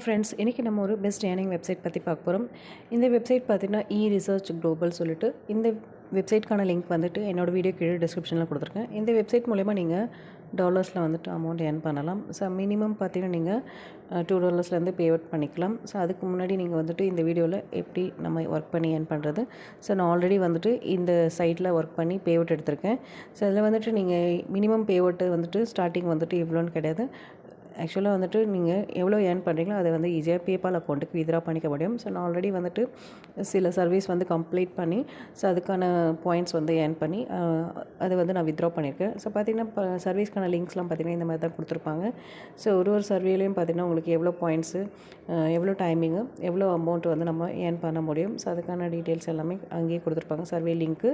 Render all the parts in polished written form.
Friends, இன்றைக்கி நம்ம ஒரு பெஸ்ட் ஏர்னிங் வெப்சைட் பற்றி பார்க்க போகிறோம். இந்த வெப்சைட் பார்த்தீங்கன்னா ரிசர்ச் குளோபல் சொல்லிட்டு இந்த வெப்சைட்கான லிங்க் வந்துட்டு என்னோடய வீடியோ கீழே டிஸ்கிரிப்ஷனில் கொடுத்துருக்கேன். இந்த வெப்சைட் மூலமா நீங்கள் டாலர்ஸில் வந்துட்டு அமௌண்ட் ஏர்ன் பண்ணலாம். ஸோ மினிமம் பார்த்தீங்கன்னா நீங்கள் $2 பே அவுட் பண்ணிக்கலாம். ஸோ அதுக்கு முன்னாடி நீங்கள் வந்துட்டு இந்த வீடியோவில் எப்படி நம்ம ஒர்க் பண்ணி ஏர்ன் பண்ணுறது. ஸோ நான் ஆல்ரெடி வந்துட்டு இந்த சைட்டில் ஒர்க் பண்ணி பே அவுட் எடுத்திருக்கேன். ஸோ அதில் வந்துட்டு நீங்கள் மினிமம் பே அவுட்டு வந்துட்டு ஸ்டார்டிங் வந்துட்டு இவ்வளோன்னு கிடையாது. ஆக்சுவலாக வந்துட்டு நீங்கள் எவ்வளோ ஏர்ன் பண்ணுறீங்களோ அதை வந்து ஈஸியாக பேபால் அக்கௌண்ட்டுக்கு வித்ட்ரா பண்ணிக்க முடியும். ஸோ நான் ஆல்ரெடி வந்துட்டு சில சர்வீஸ் வந்து கம்ப்ளீட் பண்ணி ஸோ அதுக்கான பாயிண்ட்ஸ் வந்து ஏர்ன் பண்ணி அதை வந்து நான் வித்ட்ரா பண்ணியிருக்கேன். ஸோ பார்த்திங்கன்னா இப்போ சர்வீஸ்க்கான லிங்க்ஸ்லாம் பார்த்திங்கன்னா இந்த மாதிரி தான் கொடுத்துருப்பாங்க. ஸோ ஒரு சர்வேலையும் பார்த்திங்கன்னா உங்களுக்கு எவ்வளோ பாயிண்ட்ஸு, எவ்வளோ டைமிங்கு, எவ்வளோ அமௌண்ட் வந்து நம்ம ஏர்ன் பண்ண முடியும். ஸோ அதுக்கான டீட்டெயில்ஸ் எல்லாமே அங்கேயே கொடுத்துருப்பாங்க. சர்வே லிங்க்கு,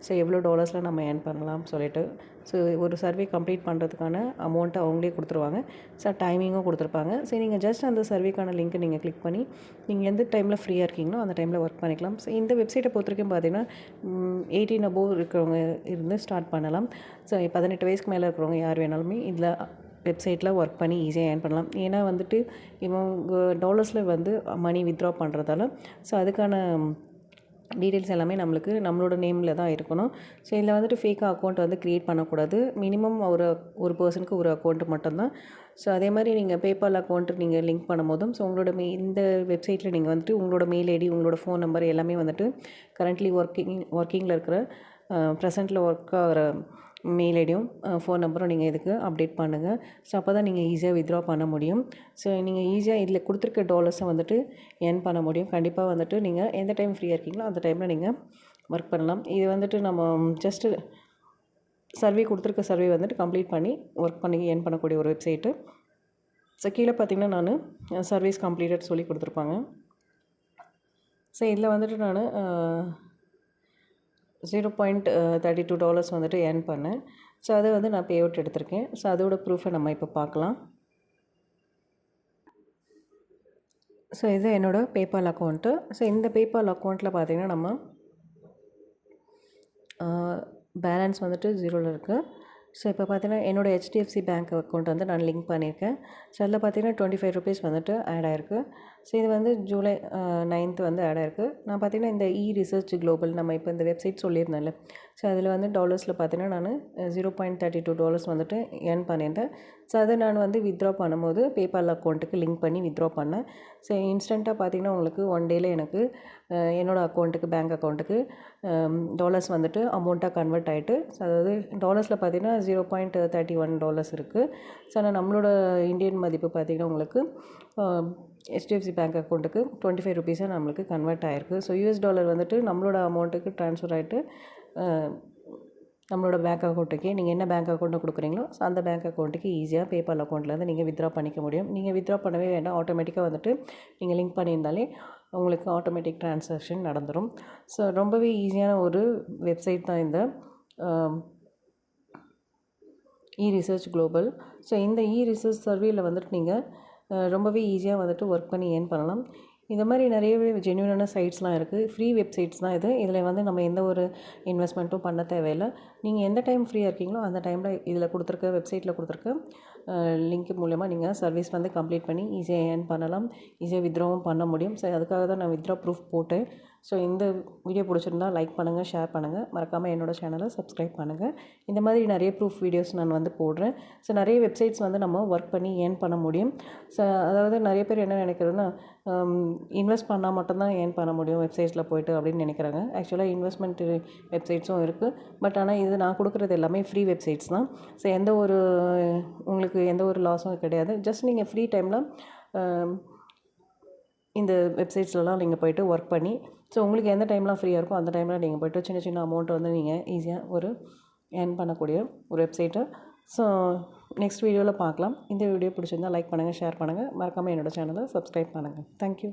ஸோ எவ்வளோ டாலர்ஸில் நம்ம ஏர்ன் பண்ணலாம் சொல்லிட்டு. ஸோ ஒரு சர்வே கம்ப்ளீட் பண்ணுறதுக்கான அமௌண்ட்டை அவங்களே கொடுத்துருவாங்க. ஸோ டைமிங்கும் கொடுத்துருப்பாங்க. ஸோ நீங்கள் ஜஸ்ட் அந்த சர்வேக்கான லிங்க்கை நீங்கள் கிளிக் பண்ணி நீங்கள் எந்த டைமில் ஃப்ரீயாக இருக்கீங்களோ அந்த டைமில் ஒர்க் பண்ணிக்கலாம். ஸோ இந்த வெப்சைட்டை பொறுத்த வரைக்கும் பார்த்தீங்கன்னா 18 அபோவ் இருக்கிறவங்க இருந்து ஸ்டார்ட் பண்ணலாம். ஸோ 18 வயசுக்கு மேலே இருக்கிறவங்க யார் வேணாலுமே இதில் வெப்சைட்டில் ஒர்க் பண்ணி ஈஸியாக ஏர்ன் பண்ணலாம். ஏன்னா வந்துட்டு இவங்க டாலர்ஸில் வந்து மணி வித்ட்ரா பண்ணுறதால ஸோ அதுக்கான டீட்டெயில்ஸ் எல்லாமே நம்மளோட நேமில் தான் இருக்கணும். ஸோ இதில் வந்துட்டு ஃபேக்காக அக்கௌண்ட் வந்து க்ரியேட் பண்ணக்கூடாது. மினிமம் ஒரு பர்சனுக்கு ஒரு அக்கௌண்ட்டு மட்டும்தான். ஸோ அதே மாதிரி நீங்கள் பேபால் அக்கௌண்ட்டு நீங்கள் லிங்க் பண்ணும்போதும் ஸோ உங்களோட இந்த வெப்சைட்டில் நீங்கள் வந்துட்டு உங்களோட மெயில் ஐடி, உங்களோட ஃபோன் நம்பர் எல்லாமே வந்துட்டு கரண்ட்லி ஒர்க்கிங்கில் இருக்கிற ப்ரெசென்ட்டில் ஒர்க் ஆகிற மெயில் ஐடியும் ஃபோன் நம்பரும் நீங்கள் இதுக்கு அப்டேட் பண்ணுங்கள். ஸோ அப்போ தான் நீங்கள் ஈஸியாக வித்ட்ரா பண்ண முடியும். ஸோ நீங்கள் ஈஸியாக இதில் கொடுத்துருக்க டாலர்ஸை வந்துட்டு ஏர்ன் பண்ண முடியும். கண்டிப்பாக வந்துட்டு நீங்கள் எந்த டைம் ஃப்ரீயாக இருக்கீங்களோ அந்த டைமில் நீங்கள் ஒர்க் பண்ணலாம். இது வந்துட்டு நம்ம ஜஸ்ட்டு சர்வே கொடுத்துருக்க சர்வே வந்துட்டு கம்ப்ளீட் பண்ணி ஒர்க் பண்ணி ஏர்ன் பண்ணக்கூடிய ஒரு வெப்சைட்டு. ஸோ கீழே பார்த்திங்கன்னா நான் சர்வீஸ் கம்ப்ளீட்டட் சொல்லி கொடுத்துருப்பாங்க. ஸோ இதில் வந்துட்டு நான் $0.32 வந்துட்டு ஏர்ன் பண்ணேன். ஸோ அதை வந்து நான் பே அவுட் எடுத்திருக்கேன். ஸோ அதோட ப்ரூஃபை நம்ம இப்போ பார்க்கலாம். ஸோ இது என்னோடய பேபால் அக்கௌண்ட்டு. ஸோ இந்த பேபால் அக்கௌண்ட்டில் பார்த்திங்கன்னா நம்ம பேலன்ஸ் வந்துட்டு 0ல் இருக்குது. ஸோ இப்போ பார்த்தீங்கன்னா என்னோடய HDFC பேங்க் அக்கௌண்ட் வந்து நான் லிங்க் பண்ணியிருக்கேன். ஸோ அதில் பார்த்தீங்கன்னா $25 வந்துட்டு ஆட் ஆகிருக்கு. ஸோ இது வந்து ஜூலை 9th வந்து ஆட் ஆகிருக்கு. நான் பார்த்தீங்கன்னா இந்த ரிசர்ச் குளோபல் நம்ம இப்போ இந்த வெப்சைட் சொல்லியிருந்தேன்ல, ஸோ அதில் வந்து டாலர்ஸில் பார்த்தீங்கன்னா நான் $0.32 வந்துட்டு ஏர்ன் பண்ணியிருந்தேன். ஸோ அதை நான் வந்து வித்ட்ரா பண்ணும்போது பேபால் அக்கௌண்ட்டுக்கு லிங்க் பண்ணி வித்ட்ரா பண்ணேன். ஸோ இன்ஸ்டண்ட்டாக பார்த்தீங்கன்னா உங்களுக்கு 1 டேயில் எனக்கு என்னோடய அக்கௌண்ட்டுக்கு, பேங்க் அக்கௌண்ட்டுக்கு டாலர்ஸ் வந்துட்டு அமௌண்ட்டாக கன்வெர்ட் ஆகிட்டு, ஸோ அதாவது டாலர்ஸில் பார்த்தீங்கன்னா $0.31 இருக்குது. ஸோ ஆனால் நம்மளோட இந்தியன் மதிப்பு பார்த்திங்கன்னா உங்களுக்கு HDFC பேங்க் அக்கௌண்ட்டுக்கு $25 நம்மளுக்கு கன்வெர்ட் ஆகிருக்கு. ஸோ US$ வந்துட்டு நம்மளோட அமௌண்ட்டுக்கு ட்ரான்ஸ்ஃபர் ஆகிட்டு நம்மளோட பேங்க் அக்கௌண்ட்டுக்கே நீங்கள் என்ன பேங்க் அக்கௌண்ட்டு கொடுக்குறீங்களோ ஸோ அந்த பேங்க் அக்கௌண்ட்டுக்கு ஈஸியாக பேபால் அக்கௌண்ட்லேருந்து நீங்கள் வித்ட்ரா பண்ணிக்க முடியும். நீங்கள் வித்ட்ரா பண்ணவே வேண்டாம், ஆட்டோமேட்டிக்காக வந்துட்டு நீங்கள் லிங்க் பண்ணியிருந்தாலே உங்களுக்கு ஆட்டோமேட்டிக் ட்ரான்சாக்ஷன் நடந்துடும். ஸோ ரொம்பவே ஈஸியான ஒரு வெப்சைட் தான் இந்த ரிசர்ச் குளோபல். ஸோ இந்த ரிசர்ச் சர்வேயில் வந்துட்டு நீங்கள் ரொம்பவே ஈஸியாக வந்துட்டு ஒர்க் பண்ணி ஏர்ன் பண்ணலாம். இந்த மாதிரி நிறையவே ஜென்யூனான சைட்ஸ்லாம் இருக்குது. ஃப்ரீ வெப்சைட்ஸ் தான் இது. இதில் வந்து நம்ம எந்த ஒரு இன்வெஸ்ட்மெண்ட்டும் பண்ண தேவையில்லை. நீங்கள் எந்த டைம் ஃப்ரீயாக இருக்கீங்களோ அந்த டைமில் இதில் கொடுத்துருக்க வெப்சைட்டில் கொடுத்துருக்க லிங்க் மூலமாக நீங்கள் சர்வீஸ் வந்து கம்ப்ளீட் பண்ணி ஈஸியாக ஏர்ன் பண்ணலாம், ஈஸியாக வித்ட்ராவும் பண்ண முடியும். ஸோ அதுக்காக தான் நான் வித்ட்ரா ப்ரூஃப் போட்டேன். ஸோ இந்த வீடியோ பிடிச்சிருந்தா லைக் பண்ணுங்கள், ஷேர் பண்ணுங்கள், மறக்காமல் என்னோடய சேனலை சப்ஸ்கிரைப் பண்ணுங்கள். இந்த மாதிரி நிறைய ப்ரூஃப் வீடியோஸ் நான் வந்து போடுறேன். ஸோ நிறைய வெப்சைட்ஸ் வந்து நம்ம ஒர்க் பண்ணி ஏர்ன் பண்ண முடியும். ஸோ அதாவது நிறைய பேர் என்ன நினைக்கிறதுனா இன்வெஸ்ட் பண்ணால் மட்டும்தான் ஏர்ன் பண்ண முடியும் வெப்சைட்ஸில் போய்ட்டு அப்படின்னு நினைக்கிறாங்க. ஆக்சுவலாக இன்வெஸ்ட்மெண்ட் வெப்சைட்ஸும் இருக்குது. பட் ஆனால் இது நான் கொடுக்குறது எல்லாமே ஃப்ரீ வெப்சைட்ஸ் தான். ஸோ உங்களுக்கு எந்த ஒரு லாஸும் கிடையாது. ஜஸ்ட் நீங்கள் ஃப்ரீ டைமில் இந்த வெப்சைட்ஸ்லலாம் நீங்கள் போய்ட்டு ஒர்க் பண்ணி ஸோ உங்களுக்கு எந்த டைம்லாம் ஃப்ரீயாக இருக்கோ அந்த டைமில் நீங்கள் போய்ட்டு சின்ன சின்ன அமௌண்ட்டை வந்து நீங்கள் ஈஸியாக ஏர்ன் பண்ணக்கூடிய ஒரு வெப்சைட்டு. ஸோ நெக்ஸ்ட் வீடியோவில் பார்க்கலாம். இந்த வீடியோ பிடிச்சிருந்தால் லைக் பண்ணுங்கள், ஷேர் பண்ணுங்கள், மறக்காமல் என்னோடய சேனலை சப்ஸ்கிரைப் பண்ணுங்கள். தேங்க்யூ.